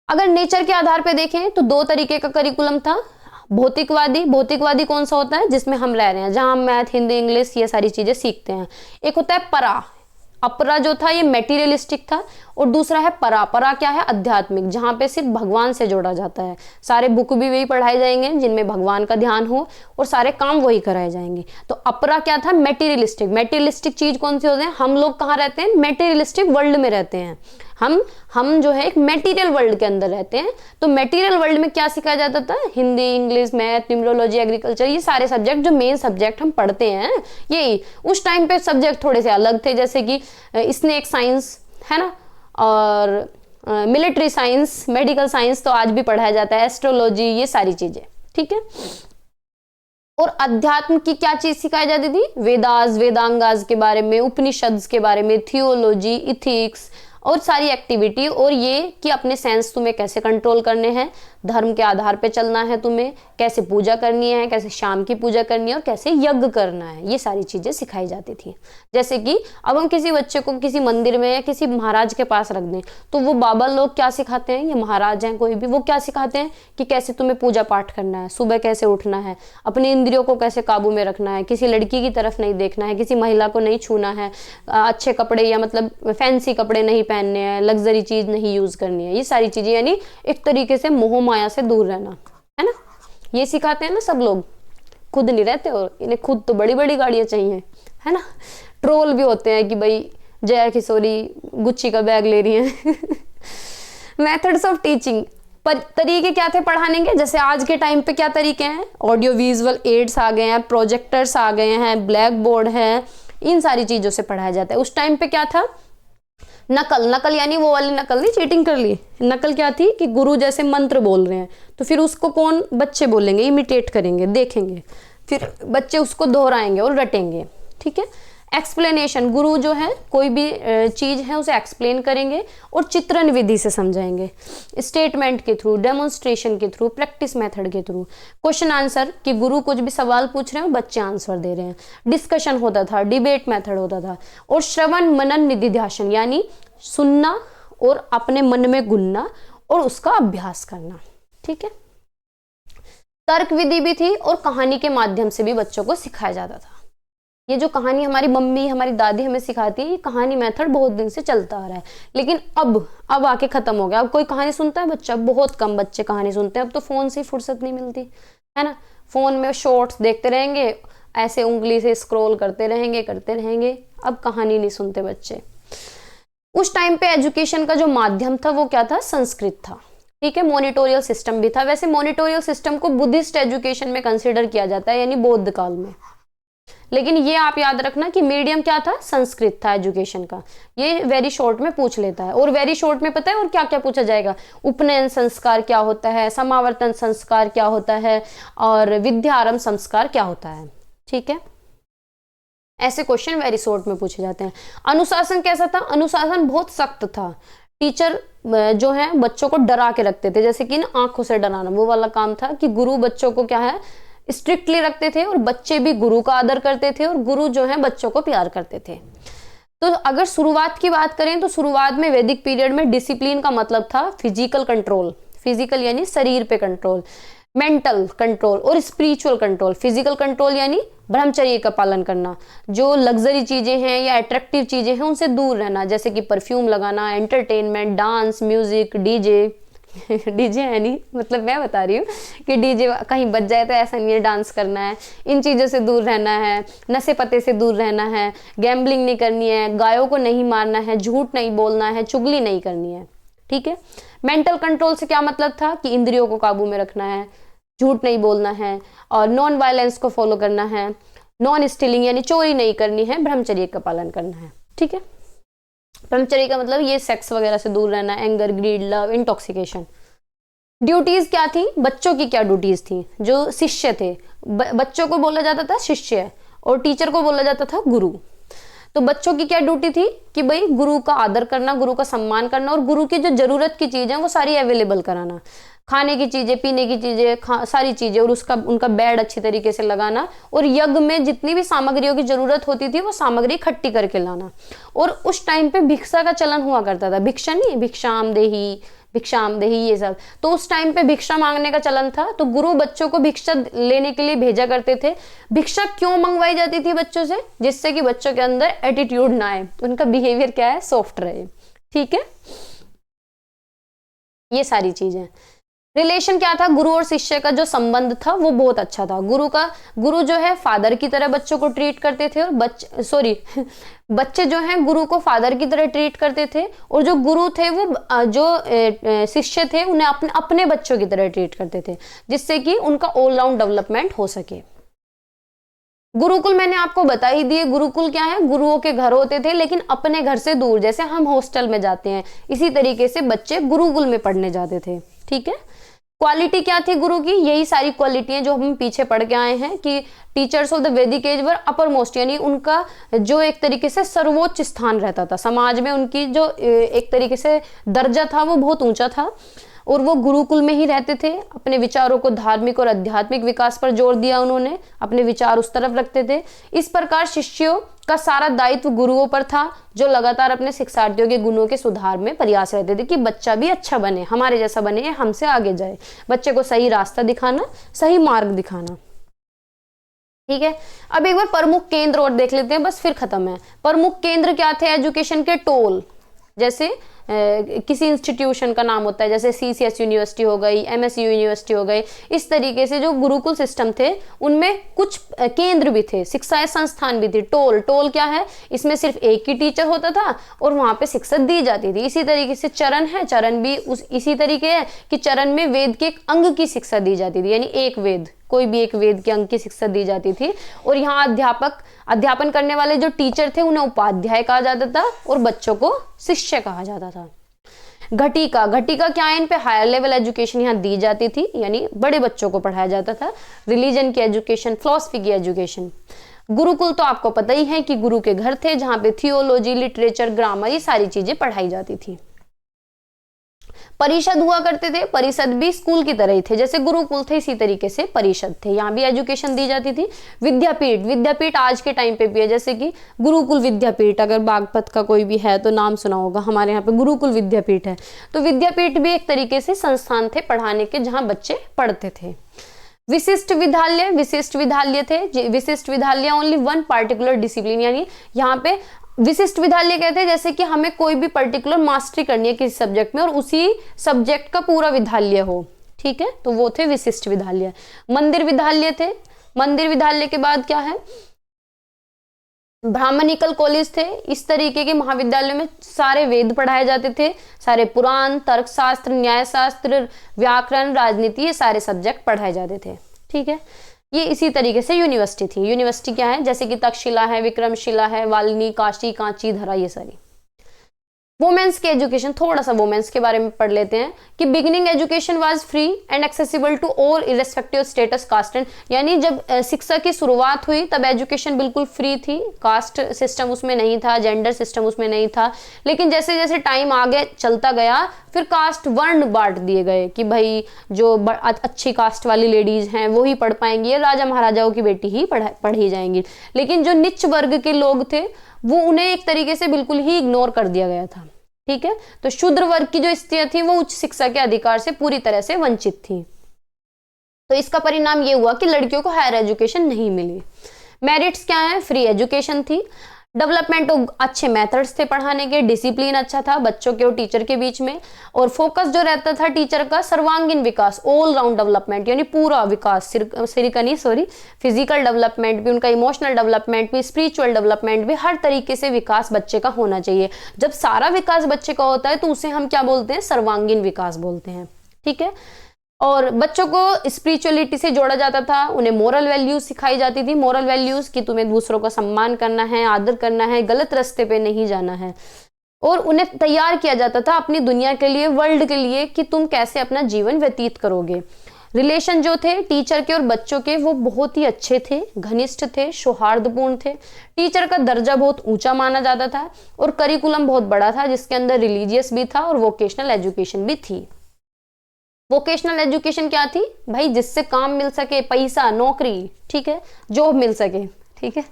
अगर नेचर के आधार पे देखें तो 2 तरीके का करिकुलम था। भौतिकवादी कौन सा होता है? जिसमें हम रह रहे हैं, जहां हम मैथ, हिंदी, इंग्लिश, ये सारी चीजें सीखते हैं। एक होता है अपरा जो था ये मेटीरियलिस्टिक था, और दूसरा है परा क्या है? आध्यात्मिक, जहां पे सिर्फ भगवान से जोड़ा जाता है। सारे बुक भी वही पढ़ाए जाएंगे जिनमें भगवान का ध्यान हो और सारे काम वही कराए जाएंगे। तो अपरा क्या था? मेटीरियलिस्टिक चीज कौन सी होते हैं? हम लोग कहाँ रहते हैं? मेटीरियलिस्टिक वर्ल्ड में रहते हैं। हम जो है एक मेटीरियल वर्ल्ड के अंदर रहते हैं। तो मेटीरियल वर्ल्ड में क्या सिखाया जाता था? Hindi, English, math, numerology, agriculture, ये सारे सब्जेक्ट जो मेन सब्जेक्ट हम पढ़ते हैं, यही उस टाइम पे सब्जेक्ट थोड़े से अलग थे। जैसे कि स्नेक साइंस, है ना, और मिलिट्री साइंस, मेडिकल साइंस तो आज भी पढ़ाया जाता है, एस्ट्रोलॉजी, ये सारी चीजें, ठीक है। और अध्यात्म की क्या चीज सिखाई जाती थी? वेदास, वेदांगास के बारे में, उपनिषद के बारे में, थियोलॉजी, इथिक्स और सारी एक्टिविटी, और ये कि अपने सेंस तुम्हें कैसे कंट्रोल करने हैं, धर्म के आधार पे चलना है, तुम्हें कैसे पूजा करनी है, कैसे शाम की पूजा करनी है और कैसे यज्ञ करना है, ये सारी चीजें सिखाई जाती थी। जैसे कि अब हम किसी बच्चे को किसी मंदिर में या किसी महाराज के पास रख दें तो वो बाबा लोग क्या सिखाते हैं, ये महाराज हैं कोई भी, वो क्या सिखाते हैं कि कैसे तुम्हें पूजा पाठ करना है, सुबह कैसे उठना है, अपनी इंद्रियों को कैसे काबू में रखना है, किसी लड़की की तरफ नहीं देखना है, किसी महिला को नहीं छूना है, अच्छे कपड़े या फैंसी कपड़े नहीं पहनने हैं, लग्जरी चीज नहीं यूज करनी है, ये सारी चीजें, यानी एक तरीके से मोह माया से दूर रहना, है ना। ये सिखाते हैं ना सब लोग, खुद नहीं रहते और इन्हें खुद तो बड़ी बड़ी गाड़ियां चाहिए, है ना। ट्रोल भी होते हैं कि भाई जया किशोरी गुच्ची का बैग ले रही है। मेथड्स ऑफ टीचिंग, पर तरीके क्या थे पढ़ाने के? जैसे आज के टाइम पे क्या तरीके हैं? ऑडियो विजुअल एड्स आ गए हैं, प्रोजेक्टर्स आ गए हैं, ब्लैक बोर्ड है, इन सारी चीजों से पढ़ाया जाता है। उस टाइम पे क्या था? नकल यानी वो वाली नकल नहीं, चीटिंग कर ली। नकल क्या थी कि गुरु जैसे मंत्र बोल रहे हैं तो फिर उसको कौन? बच्चे बोलेंगे, इमिटेट करेंगे, देखेंगे, फिर बच्चे उसको दोहराएंगे और रटेंगे, ठीक है। एक्सप्लेनेशन, गुरु जो है कोई भी चीज है उसे एक्सप्लेन करेंगे और चित्रण विधि से समझाएंगे, स्टेटमेंट के थ्रू, डेमोन्स्ट्रेशन के थ्रू, प्रैक्टिस मेथड के थ्रू। क्वेश्चन आंसर कि गुरु कुछ भी सवाल पूछ रहे हैं, बच्चे आंसर दे रहे हैं। डिस्कशन होता था, डिबेट मेथड होता था, और श्रवण मनन निधिध्यासन यानी सुनना और अपने मन में गुनना और उसका अभ्यास करना, ठीक है। तर्क विधि भी थी और कहानी के माध्यम से भी बच्चों को सिखाया जाता था। ये जो कहानी हमारी मम्मी, हमारी दादी हमें सिखाती है, ये कहानी मेथड बहुत दिन से चलता आ रहा है, लेकिन अब आके खत्म हो गया। अब कोई कहानी सुनता है बच्चा? बहुत कम बच्चे कहानी सुनते हैं। अब तो फोन से ही फुर्सत नहीं मिलती, है ना। फोन में शॉर्ट्स देखते रहेंगे, ऐसे उंगली से स्क्रॉल करते रहेंगे। अब कहानी नहीं सुनते बच्चे। उस टाइम पे एजुकेशन का जो माध्यम था वो क्या था? संस्कृत था, ठीक है। मॉनिटोरियल सिस्टम भी था। वैसे मॉनिटोरियल सिस्टम को बुद्धिस्ट एजुकेशन में कंसिडर किया जाता है, यानी बौद्ध काल में। लेकिन ये आप याद रखना कि मीडियम क्या था? संस्कृत था एजुकेशन का। ये वेरी शॉर्ट में पूछ लेता है, और वेरी शॉर्ट में पता है और क्या क्या पूछा जाएगा? उपनयन संस्कार क्या होता है, समावर्तन संस्कार क्या होता है, और विद्यारंभ संस्कार क्या होता है, ठीक है। ऐसे क्वेश्चन वेरी शॉर्ट में पूछे जाते हैं। अनुशासन कैसा था? अनुशासन बहुत सख्त था। टीचर जो है बच्चों को डरा के रखते थे, जैसे कि ना आंखों से डराना, वो वाला काम था कि गुरु बच्चों को क्या है? स्ट्रिक्टली रखते थे, और बच्चे भी गुरु का आदर करते थे, और गुरु जो है बच्चों को प्यार करते थे। तो अगर शुरुआत की बात करें तो शुरुआत में वैदिक पीरियड में डिसिप्लिन का मतलब था फिजिकल कंट्रोल, फिजिकल यानी शरीर पे कंट्रोल। मेंटल कंट्रोल और स्पिरिचुअल कंट्रोल। फिजिकल कंट्रोल यानी ब्रह्मचर्य का पालन करना, जो लग्जरी चीजें हैं या अट्रैक्टिव चीजें हैं उनसे दूर रहना, जैसे कि परफ्यूम लगाना, entertainment, dance, music, DJ DJ है नहीं, मतलब मैं बता रही हूँ कि डीजे कहीं बज जाए तो ऐसा नहीं है डांस करना है, इन चीज़ों से दूर रहना है, नशे पते से दूर रहना है, गैम्बलिंग नहीं करनी है, गायों को नहीं मारना है, झूठ नहीं बोलना है, चुगली नहीं करनी है। ठीक है। मेंटल कंट्रोल से क्या मतलब था कि इंद्रियों को काबू में रखना है, झूठ नहीं बोलना है और नॉन वायलेंस को फॉलो करना है, नॉन स्टीलिंग यानी चोरी नहीं करनी है, ब्रह्मचर्य का पालन करना है। ठीक है। ब्रह्मचर्य का मतलब ये सेक्स वगैरह से दूर रहना, anger, greed, love, intoxication. Duties क्या थी, बच्चों की क्या ड्यूटीज थी, जो शिष्य थे, बच्चों को बोला जाता था शिष्य और टीचर को बोला जाता था गुरु। तो बच्चों की क्या ड्यूटी थी कि भाई गुरु का आदर करना, गुरु का सम्मान करना और गुरु की जो जरूरत की चीजें वो सारी अवेलेबल कराना, खाने की चीजें, पीने की चीजें, सारी चीजें, और उसका उनका बेड अच्छी तरीके से लगाना, और यज्ञ में जितनी भी सामग्रियों की जरूरत होती थी वो सामग्री इकट्ठी करके लाना। और उस टाइम पे भिक्षा का चलन हुआ करता था, भिक्षा नहीं, भिक्षाम देही ये सब। तो उस टाइम पे भिक्षा मांगने का चलन था, तो गुरु बच्चों को भिक्षा लेने के लिए भेजा करते थे। भिक्षा क्यों मंगवाई जाती थी बच्चों से, जिससे कि बच्चों के अंदर एटीट्यूड ना आए, उनका बिहेवियर क्या है, सॉफ्ट रहे। ठीक है। ये सारी चीजें। रिलेशन क्या था, गुरु और शिष्य का जो संबंध था वो बहुत अच्छा था। गुरु जो है फादर की तरह बच्चों को ट्रीट करते थे, और बच्चे जो हैं गुरु को फादर की तरह ट्रीट करते थे, और जो गुरु थे वो जो शिष्य थे उन्हें अपने बच्चों की तरह ट्रीट करते थे, जिससे कि उनका ऑलराउंड डेवलपमेंट हो सके। गुरुकुल मैंने आपको बता ही दिए, गुरुकुल क्या है, गुरुओं के घर होते थे लेकिन अपने घर से दूर, जैसे हम हॉस्टल में जाते हैं इसी तरीके से बच्चे गुरुकुल में पढ़ने जाते थे। ठीक है। क्वालिटी क्या थी गुरु की, यही सारी क्वालिटियां जो हम पीछे पढ़ के आए हैं कि टीचर्स ऑफ द वैदिक एज वर अपर मोस्ट, यानी उनका जो एक तरीके से सर्वोच्च स्थान रहता था समाज में, उनकी जो एक तरीके से दर्जा था वो बहुत ऊंचा था, और वो गुरुकुल में ही रहते थे। अपने विचारों को धार्मिक और आध्यात्मिक विकास पर जोर दिया उन्होंने, अपने विचार उस तरफ रखते थे। इस प्रकार शिष्यों का सारा दायित्व गुरुओं पर था, जो लगातार अपने शिक्षार्थियों के गुणों के सुधार में प्रयास रहते थे कि बच्चा भी अच्छा बने, हमारे जैसा बने, हमसे आगे जाए, बच्चे को सही रास्ता दिखाना, सही मार्ग दिखाना। ठीक है। अब एक बार प्रमुख केंद्र और देख लेते हैं, बस फिर खत्म है। प्रमुख केंद्र क्या थे एजुकेशन के, टोल, जैसे किसी इंस्टीट्यूशन का नाम होता है, जैसे CCS यूनिवर्सिटी हो गई, MSU यूनिवर्सिटी हो गई, इस तरीके से जो गुरुकुल सिस्टम थे उनमें कुछ केंद्र भी थे, शिक्षा संस्थान भी थे। टोल क्या है, इसमें सिर्फ एक ही टीचर होता था और वहां पे शिक्षा दी जाती थी। इसी तरीके से चरण है, चरण भी इसी तरीके है कि चरण में वेद के एक अंग की शिक्षा दी जाती थी, यानी एक वेद, कोई भी एक वेद के अंग की शिक्षा दी जाती थी। और यहाँ अध्यापन करने वाले जो टीचर थे उन्हें उपाध्याय कहा जाता था और बच्चों को शिष्य कहा जाता था। घटिका क्या है, इन पे हायर लेवल एजुकेशन यहाँ दी जाती थी, यानी बड़े बच्चों को पढ़ाया जाता था। रिलीजन की एजुकेशन, फिलॉसफी की एजुकेशन। गुरुकुल तो आपको पता ही है कि गुरु के घर थे जहां पे थियोलॉजी, लिटरेचर, ग्रामर, ये सारी चीजें पढ़ाई जाती थी। परिषद हुआ करते थे, परिषद भी स्कूल की तरह ही थे, जैसे गुरुकुल थे इसी तरीके से परिषद थे, यहाँ भी एजुकेशन दी जाती थी। विद्यापीठ आज के टाइम पे भी है, जैसे कि गुरुकुल विद्यापीठ, अगर बागपत का कोई भी है तो नाम सुना होगा, हमारे यहाँ पे गुरुकुल विद्यापीठ है। तो विद्यापीठ भी एक तरीके से संस्थान थे पढ़ाने के, जहाँ बच्चे पढ़ते थे। विशिष्ट विद्यालय थे, विशिष्ट विद्यालय ओनली वन पार्टिकुलर डिसिप्लिन, यानी यहाँ पे विशिष्ट विद्यालय कहते हैं जैसे कि हमें कोई भी पर्टिकुलर मास्टरी करनी है किसी सब्जेक्ट में और उसी सब्जेक्ट का पूरा विद्यालय हो। ठीक है, तो वो थे विशिष्ट विद्यालय। मंदिर विद्यालय थे, मंदिर विद्यालय के बाद क्या है, ब्राह्मणिकल कॉलेज थे। इस तरीके के महाविद्यालय में सारे वेद पढ़ाए जाते थे, सारे पुराण, तर्कशास्त्र, न्यायशास्त्र, व्याकरण, राजनीति, ये सारे सब्जेक्ट पढ़ाए जाते थे। ठीक है, ये इसी तरीके से यूनिवर्सिटी थी। यूनिवर्सिटी क्या है, जैसे कि तक्षशिला है, विक्रमशिला है, वाल्मीकि, काशी, कांची, धरा, ये सारी। वुमेन्स के एजुकेशन, थोड़ा सा वुमेन्स के बारे में पढ़ लेते हैं कि beginning education was free and accessible to all irrespective status, caste and, यानी जब शिक्षा की शुरुआत हुई तब एजुकेशन बिल्कुल फ्री थी, कास्ट सिस्टम उसमें नहीं था, जेंडर सिस्टम उसमें नहीं था। लेकिन जैसे जैसे टाइम आगे चलता गया फिर कास्ट वर्ण बांट दिए गए कि भाई जो अच्छी कास्ट वाली लेडीज हैं वो ही पढ़ पाएंगी, राजा महाराजाओं की बेटी ही पढ़ी जाएंगी। लेकिन जो निच्च वर्ग के लोग थे वो उन्हें एक तरीके से बिल्कुल ही इग्नोर कर दिया गया था। ठीक है, तो शूद्र वर्ग की जो स्त्रियां थी वो उच्च शिक्षा के अधिकार से पूरी तरह से वंचित थी। तो इसका परिणाम ये हुआ कि लड़कियों को हायर एजुकेशन नहीं मिली। मेरिट्स क्या है? फ्री एजुकेशन थी, डेवलपमेंट अच्छे मेथड्स थे पढ़ाने के, डिसिप्लिन अच्छा था बच्चों के और टीचर के बीच में, और फोकस जो रहता था टीचर का सर्वांगीण विकास, ऑल राउंड डेवलपमेंट, यानी पूरा विकास, फिजिकल डेवलपमेंट भी उनका, इमोशनल डेवलपमेंट भी, स्पिरिचुअल डेवलपमेंट भी, हर तरीके से विकास बच्चे का होना चाहिए। जब सारा विकास बच्चे का होता है तो उसे हम क्या बोलते हैं? सर्वांगीण विकास बोलते हैं। ठीक है। और बच्चों को स्पिरिचुअलिटी से जोड़ा जाता था, उन्हें मोरल वैल्यूज सिखाई जाती थी, मोरल वैल्यूज कि तुम्हें दूसरों का सम्मान करना है, आदर करना है, गलत रास्ते पे नहीं जाना है, और उन्हें तैयार किया जाता था अपनी दुनिया के लिए, वर्ल्ड के लिए, कि तुम कैसे अपना जीवन व्यतीत करोगे। रिलेशन जो थे टीचर के और बच्चों के वो बहुत ही अच्छे थे, घनिष्ठ थे, सौहार्दपूर्ण थे। टीचर का दर्जा बहुत ऊंचा माना जाता था और करिकुलम बहुत बड़ा था जिसके अंदर रिलीजियस भी था और वोकेशनल एजुकेशन भी थी। वोकेशनल एजुकेशन क्या थी भाई? जिससे काम मिल सके, पैसा, नौकरी, ठीक है, जॉब मिल सके, ठीक है।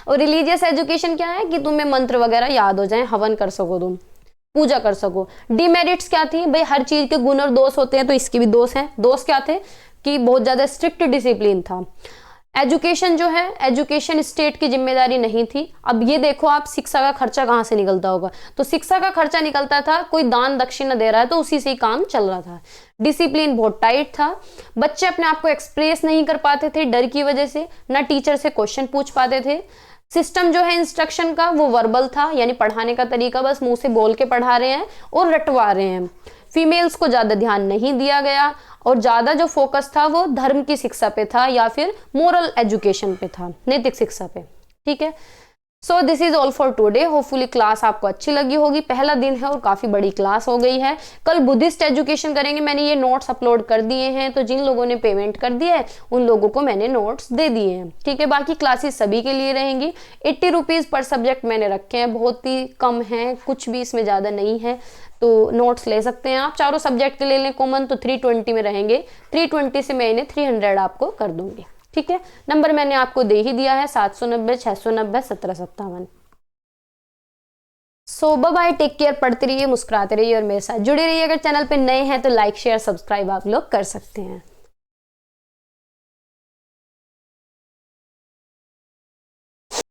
और रिलीजियस एजुकेशन क्या है? कि तुम्हें मंत्र वगैरह याद हो जाए, हवन कर सको, तुम पूजा कर सको। डिमेरिट्स क्या थी भाई? हर चीज के गुण और दोष होते हैं, तो इसके भी दोष हैं। दोष क्या थे? कि बहुत ज्यादा स्ट्रिक्ट डिसिप्लिन था। एजुकेशन जो है, एजुकेशन स्टेट की जिम्मेदारी नहीं थी। अब ये देखो आप, शिक्षा का खर्चा कहाँ से निकलता होगा? तो शिक्षा का खर्चा निकलता था, कोई दान दक्षिणा दे रहा है तो उसी से ही काम चल रहा था। डिसिप्लिन बहुत टाइट था, बच्चे अपने आप को एक्सप्रेस नहीं कर पाते थे डर की वजह से, ना टीचर से क्वेश्चन पूछ पाते थे। सिस्टम जो है इंस्ट्रक्शन का वो वर्बल था, यानी पढ़ाने का तरीका बस मुंह से बोल के पढ़ा रहे हैं और रटवा रहे हैं। फीमेल्स को ज्यादा ध्यान नहीं दिया गया और ज्यादा जो फोकस था वो धर्म की शिक्षा पे था या फिर मोरल एजुकेशन पे था, नैतिक शिक्षा पे। ठीक है। So this is all for today. Hopefully class आपको अच्छी लगी होगी। पहला दिन है और काफी बड़ी क्लास हो गई है। कल बुद्धिस्ट एजुकेशन करेंगे। मैंने ये नोट्स अपलोड कर दिए हैं, तो जिन लोगों ने पेमेंट कर दिया है उन लोगों को मैंने नोट्स दे दिए हैं। ठीक है। बाकी क्लासेस सभी के लिए रहेंगी। 80 रुपीज पर सब्जेक्ट मैंने रखे हैं, बहुत ही कम है, कुछ भी इसमें ज्यादा नहीं है, तो नोट्स ले सकते हैं आप। चारों सब्जेक्ट ले लें कॉमन तो 320 में रहेंगे। 320 से मैं इन्हें 300 आपको कर दूंगी। ठीक है। नंबर मैंने आपको दे ही दिया है 790 690 1757। सो बाय बाय, टेक केयर, पढ़ते रहिए, मुस्कुराते रहिए और मेरे साथ जुड़े रहिए। अगर चैनल पे नए हैं तो लाइक शेयर सब्सक्राइब आप लोग कर सकते हैं।